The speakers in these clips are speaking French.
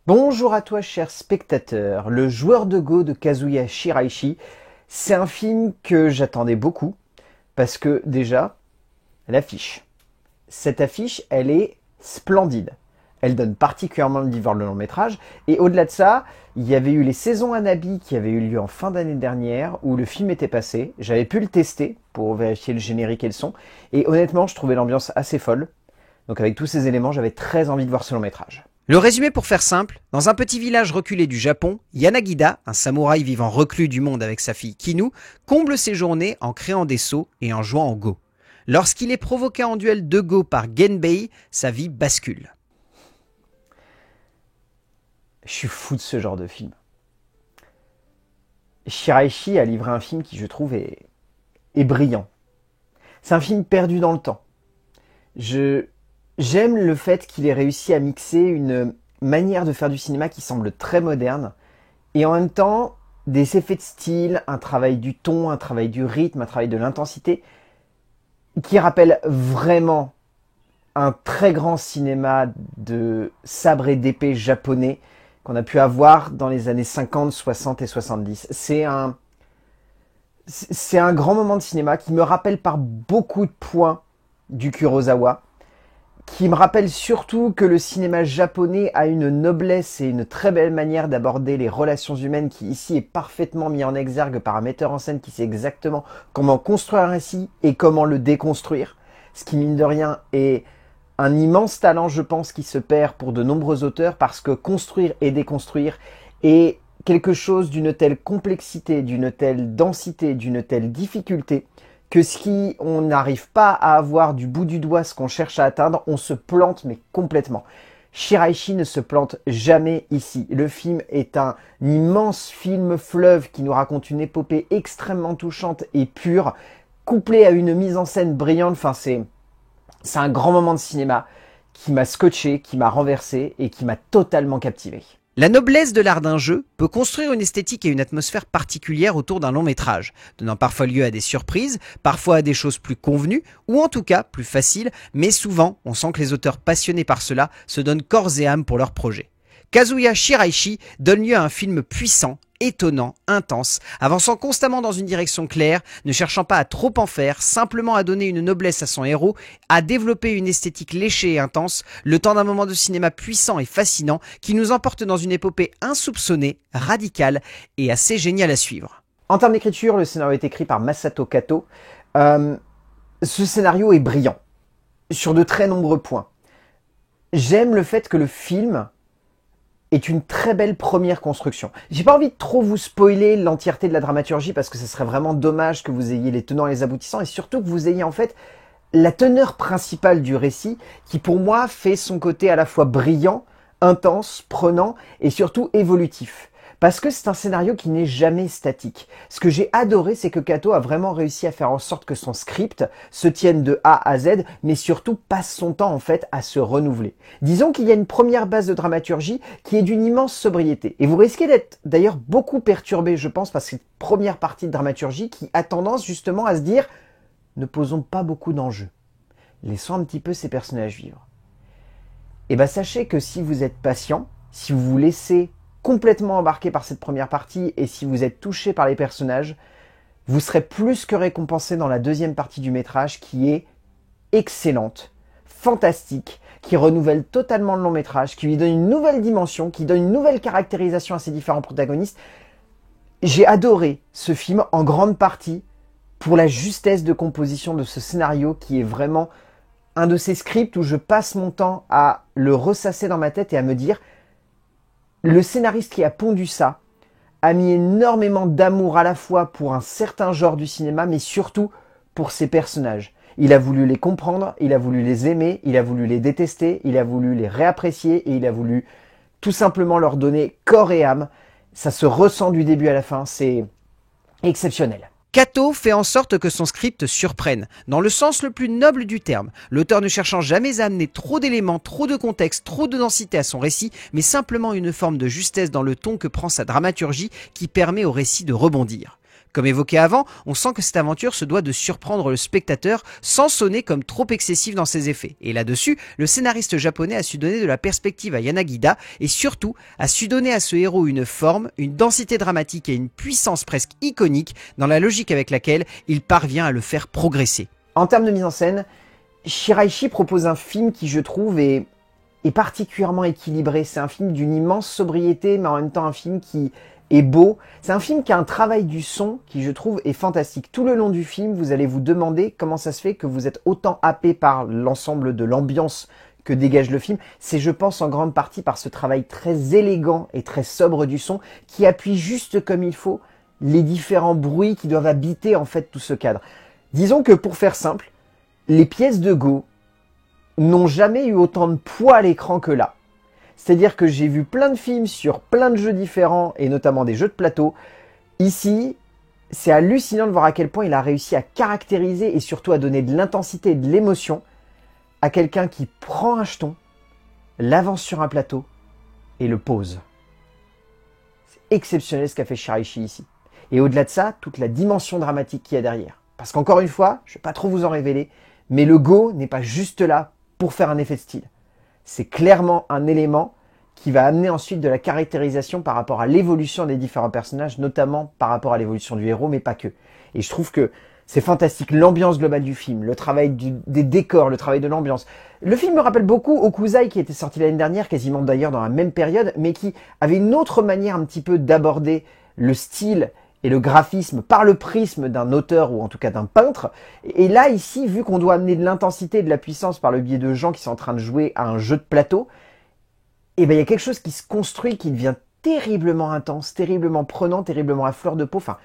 Bonjour à toi, cher spectateur. Le joueur de Go de Kazuya Shiraishi, c'est un film que j'attendais beaucoup parce que déjà, l'affiche. Cette affiche, elle est splendide. Elle donne particulièrement le vivre le long métrage. Et au-delà de ça, il y avait eu les saisons Anabi qui avaient eu lieu en fin d'année dernière où le film était passé. J'avais pu le tester pour vérifier le générique et le son. Et honnêtement, je trouvais l'ambiance assez folle. Donc avec tous ces éléments, j'avais très envie de voir ce long métrage. Le résumé pour faire simple, dans un petit village reculé du Japon, Yanagida, un samouraï vivant reclus du monde avec sa fille Kinu, comble ses journées en créant des sauts et en jouant au Go. Lorsqu'il est provoqué en duel de Go par Genbei, sa vie bascule. Je suis fou de ce genre de film. Shiraishi a livré un film qui, je trouve, est brillant. C'est un film perdu dans le temps. J'aime le fait qu'il ait réussi à mixer une manière de faire du cinéma qui semble très moderne et en même temps des effets de style, un travail du ton, un travail du rythme, un travail de l'intensité qui rappelle vraiment un très grand cinéma de sabre et d'épée japonais qu'on a pu avoir dans les années 50, 60 et 70. C'est un grand moment de cinéma qui me rappelle par beaucoup de points du Kurosawa, qui me rappelle surtout que le cinéma japonais a une noblesse et une très belle manière d'aborder les relations humaines qui ici est parfaitement mis en exergue par un metteur en scène qui sait exactement comment construire un récit et comment le déconstruire. Ce qui, mine de rien, est un immense talent, je pense, qui se perd pour de nombreux auteurs parce que construire et déconstruire est quelque chose d'une telle complexité, d'une telle densité, d'une telle difficulté que si on n'arrive pas à avoir du bout du doigt ce qu'on cherche à atteindre, on se plante mais complètement. Shiraishi ne se plante jamais ici. Le film est un immense film fleuve qui nous raconte une épopée extrêmement touchante et pure, couplée à une mise en scène brillante. Enfin, c'est un grand moment de cinéma qui m'a scotché, qui m'a renversé et qui m'a totalement captivé. La noblesse de l'art d'un jeu peut construire une esthétique et une atmosphère particulière autour d'un long métrage, donnant parfois lieu à des surprises, parfois à des choses plus convenues, ou en tout cas plus faciles, mais souvent on sent que les auteurs passionnés par cela se donnent corps et âme pour leur projet. Kazuya Shiraishi donne lieu à un film puissant, étonnant, intense, avançant constamment dans une direction claire, ne cherchant pas à trop en faire, simplement à donner une noblesse à son héros, à développer une esthétique léchée et intense, le temps d'un moment de cinéma puissant et fascinant qui nous emporte dans une épopée insoupçonnée, radicale et assez géniale à suivre. En termes d'écriture, le scénario est écrit par Masato Kato. Ce scénario est brillant sur de très nombreux points. J'aime le fait que le film est une très belle première construction. J'ai pas envie de trop vous spoiler l'entièreté de la dramaturgie parce que ce serait vraiment dommage que vous ayez les tenants et les aboutissants et surtout que vous ayez en fait la teneur principale du récit qui pour moi fait son côté à la fois brillant, intense, prenant et surtout évolutif. Parce que c'est un scénario qui n'est jamais statique. Ce que j'ai adoré, c'est que Kato a vraiment réussi à faire en sorte que son script se tienne de A à Z, mais surtout passe son temps en fait à se renouveler. Disons qu'il y a une première base de dramaturgie qui est d'une immense sobriété. Et vous risquez d'être d'ailleurs beaucoup perturbé, je pense, par cette première partie de dramaturgie qui a tendance justement à se dire « ne posons pas beaucoup d'enjeux. Laissons un petit peu ces personnages vivre. » Et bien sachez que si vous êtes patient, si vous vous laissez complètement embarqué par cette première partie et si vous êtes touché par les personnages, vous serez plus que récompensé dans la deuxième partie du métrage qui est excellente, fantastique, qui renouvelle totalement le long métrage, qui lui donne une nouvelle dimension, qui donne une nouvelle caractérisation à ses différents protagonistes. J'ai adoré ce film en grande partie pour la justesse de composition de ce scénario qui est vraiment un de ces scripts où je passe mon temps à le ressasser dans ma tête et à me dire le scénariste qui a pondu ça a mis énormément d'amour à la fois pour un certain genre du cinéma, mais surtout pour ses personnages. Il a voulu les comprendre, il a voulu les aimer, il a voulu les détester, il a voulu les réapprécier et il a voulu tout simplement leur donner corps et âme. Ça se ressent du début à la fin, c'est exceptionnel. Kato fait en sorte que son script surprenne, dans le sens le plus noble du terme, l'auteur ne cherchant jamais à amener trop d'éléments, trop de contexte, trop de densité à son récit, mais simplement une forme de justesse dans le ton que prend sa dramaturgie qui permet au récit de rebondir. Comme évoqué avant, on sent que cette aventure se doit de surprendre le spectateur sans sonner comme trop excessif dans ses effets. Et là-dessus, le scénariste japonais a su donner de la perspective à Yanagida et surtout a su donner à ce héros une forme, une densité dramatique et une puissance presque iconique dans la logique avec laquelle il parvient à le faire progresser. En termes de mise en scène, Shiraishi propose un film qui, je trouve, est particulièrement équilibré. C'est un film d'une immense sobriété, mais en même temps un film qui est beau. C'est un film qui a un travail du son qui, je trouve, est fantastique. Tout le long du film, vous allez vous demander comment ça se fait que vous êtes autant happé par l'ensemble de l'ambiance que dégage le film. C'est, je pense, en grande partie par ce travail très élégant et très sobre du son qui appuie juste comme il faut les différents bruits qui doivent habiter en fait tout ce cadre. Disons que pour faire simple, les pièces de Go n'ont jamais eu autant de poids à l'écran que là. C'est-à-dire que j'ai vu plein de films sur plein de jeux différents, et notamment des jeux de plateau. Ici, c'est hallucinant de voir à quel point il a réussi à caractériser et surtout à donner de l'intensité et de l'émotion à quelqu'un qui prend un jeton, l'avance sur un plateau et le pose. C'est exceptionnel ce qu'a fait Shiraishi ici. Et au-delà de ça, toute la dimension dramatique qu'il y a derrière. Parce qu'encore une fois, je ne vais pas trop vous en révéler, mais le Go n'est pas juste là pour faire un effet de style. C'est clairement un élément qui va amener ensuite de la caractérisation par rapport à l'évolution des différents personnages, notamment par rapport à l'évolution du héros, mais pas que. Et je trouve que c'est fantastique, l'ambiance globale du film, le travail des décors, le travail de l'ambiance. Le film me rappelle beaucoup Okuzai qui était sorti l'année dernière, quasiment d'ailleurs dans la même période, mais qui avait une autre manière un petit peu d'aborder le style et le graphisme par le prisme d'un auteur ou en tout cas d'un peintre. Et là, ici, vu qu'on doit amener de l'intensité et de la puissance par le biais de gens qui sont en train de jouer à un jeu de plateau, et ben il y a quelque chose qui se construit, qui devient terriblement intense, terriblement prenant, terriblement à fleur de peau. Enfin,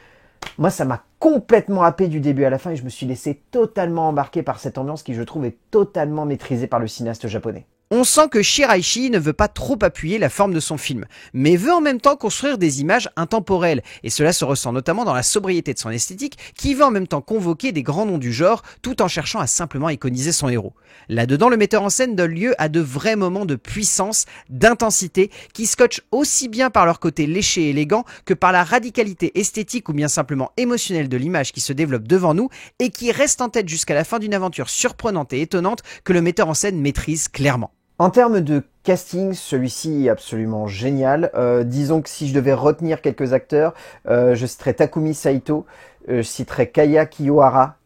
moi, ça m'a complètement happé du début à la fin et je me suis laissé totalement embarquer par cette ambiance qui, je trouve, est totalement maîtrisée par le cinéaste japonais. On sent que Shiraishi ne veut pas trop appuyer la forme de son film, mais veut en même temps construire des images intemporelles, et cela se ressent notamment dans la sobriété de son esthétique, qui veut en même temps convoquer des grands noms du genre, tout en cherchant à simplement iconiser son héros. Là-dedans, le metteur en scène donne lieu à de vrais moments de puissance, d'intensité, qui scotchent aussi bien par leur côté léché et élégant que par la radicalité esthétique ou bien simplement émotionnelle de l'image qui se développe devant nous, et qui reste en tête jusqu'à la fin d'une aventure surprenante et étonnante que le metteur en scène maîtrise clairement. En termes de casting, celui-ci est absolument génial. Disons que si je devais retenir quelques acteurs, je citerais Takumi Saito, je citerais Kaya Kiyohara,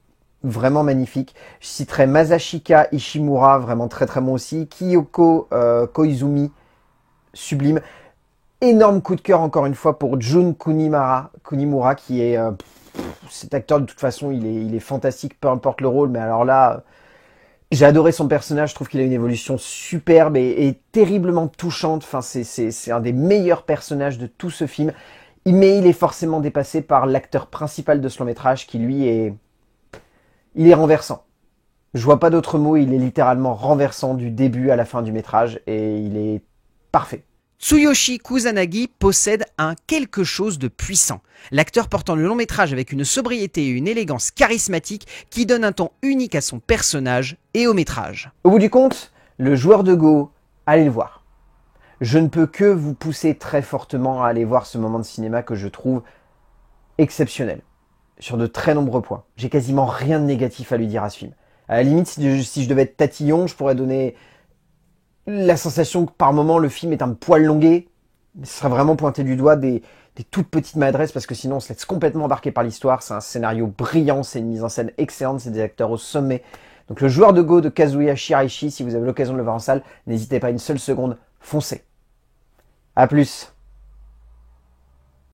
vraiment magnifique. Je citerais Masashika Ishimura, vraiment très très bon aussi. Kyoko Koizumi, sublime. Énorme coup de cœur encore une fois pour Jun Kunimura qui est... cet acteur de toute façon, il est fantastique, peu importe le rôle, mais alors là... J'ai adoré son personnage, je trouve qu'il a une évolution superbe et terriblement touchante. Enfin, c'est un des meilleurs personnages de tout ce film. Mais il est forcément dépassé par l'acteur principal de ce long métrage qui, lui, il est renversant. Je vois pas d'autre mot, il est littéralement renversant du début à la fin du métrage et il est parfait. Tsuyoshi Kusanagi possède un quelque chose de puissant. L'acteur portant le long métrage avec une sobriété et une élégance charismatique qui donne un ton unique à son personnage et au métrage. Au bout du compte, le joueur de Go, allez le voir. Je ne peux que vous pousser très fortement à aller voir ce moment de cinéma que je trouve exceptionnel. Sur de très nombreux points. J'ai quasiment rien de négatif à lui dire à ce film. À la limite, si je devais être tatillon, je pourrais donner la sensation que par moment le film est un poil longué. Ce serait vraiment pointé du doigt des toutes petites maladresses parce que sinon on se laisse complètement embarquer par l'histoire. C'est un scénario brillant, c'est une mise en scène excellente, c'est des acteurs au sommet. Donc le joueur de Go de Kazuya Shiraishi, si vous avez l'occasion de le voir en salle, n'hésitez pas une seule seconde, foncez. A plus.